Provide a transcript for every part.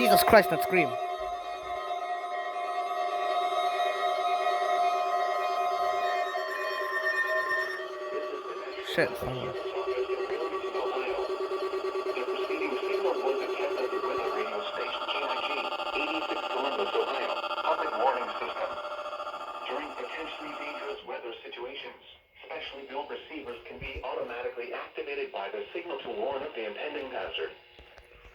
Jesus Christ, that scream. Shit. During potentially dangerous weather situations, specially built receivers can be automatically activated by the signal to warn of the impending hazard.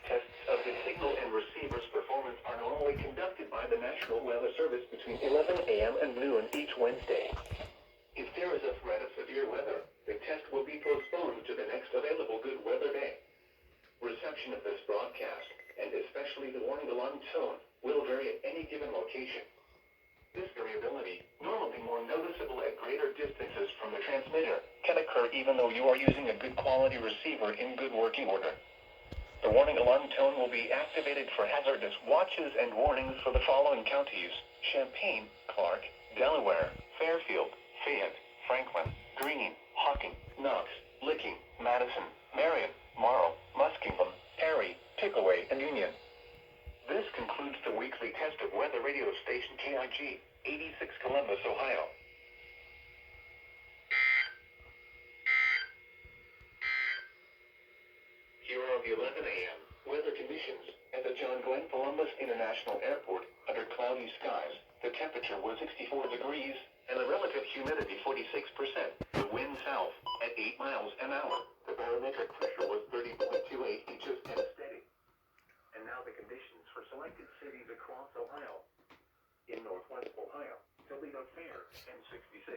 Tests of the signal and receiver's performance are normally conducted by the National Weather Service between 11 a.m. and noon each Wednesday. If there is a threat of severe weather, the test will be postponed to the next available good weather day. Reception of this broadcast, and especially the warning alarm tone, will vary at any given location. This variability, normally more noticeable at greater distances from the transmitter, can occur even though you are using a good quality receiver in good working order. The warning alarm tone will be activated for hazardous watches and warnings for the following counties: Champaign, Clark, Delaware, Fairfield, Fayette, Franklin, Greene, Hocking, Knox, Licking, Madison, Marion, Morrow, Muskingum, Perry, Pickaway, and Union. This concludes the weekly test of weather radio station KIG86 Columbus, Ohio. Here are the 11 a.m. weather conditions at the John Glenn Columbus International Airport under cloudy skies. The temperature was 64 degrees and the relative humidity 46%. The wind south at 8 miles an hour. The barometric pressure was 30.28 inches and steady. And now the conditions for selected cities across Ohio. In northwest Ohio, Toledo Fair and 66.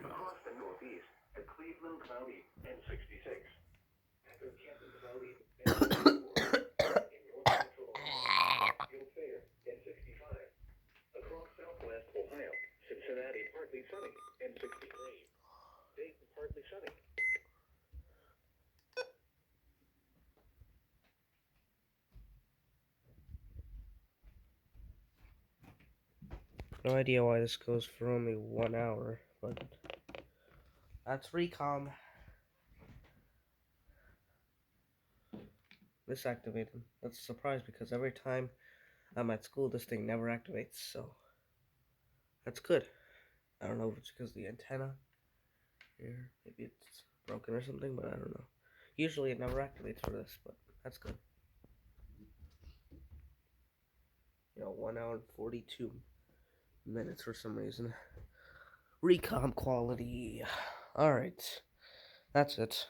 Across the northeast, at Cleveland Cloudy and 66. After Canton Cloudy and 64. In north central Ohio, Hill Fair and 65. Across southwest Ohio, Cincinnati partly sunny and 63. Dayton partly sunny. No idea why this goes for only 1 hour, but that's recom. This activated. That's a surprise because every time I'm at school, this thing never activates, so that's good. I don't know if it's because the antenna here, maybe it's broken or something, but I don't know. Usually it never activates for this, but that's good. 1 hour and 42 minutes for some reason. Recom quality. Alright. That's it.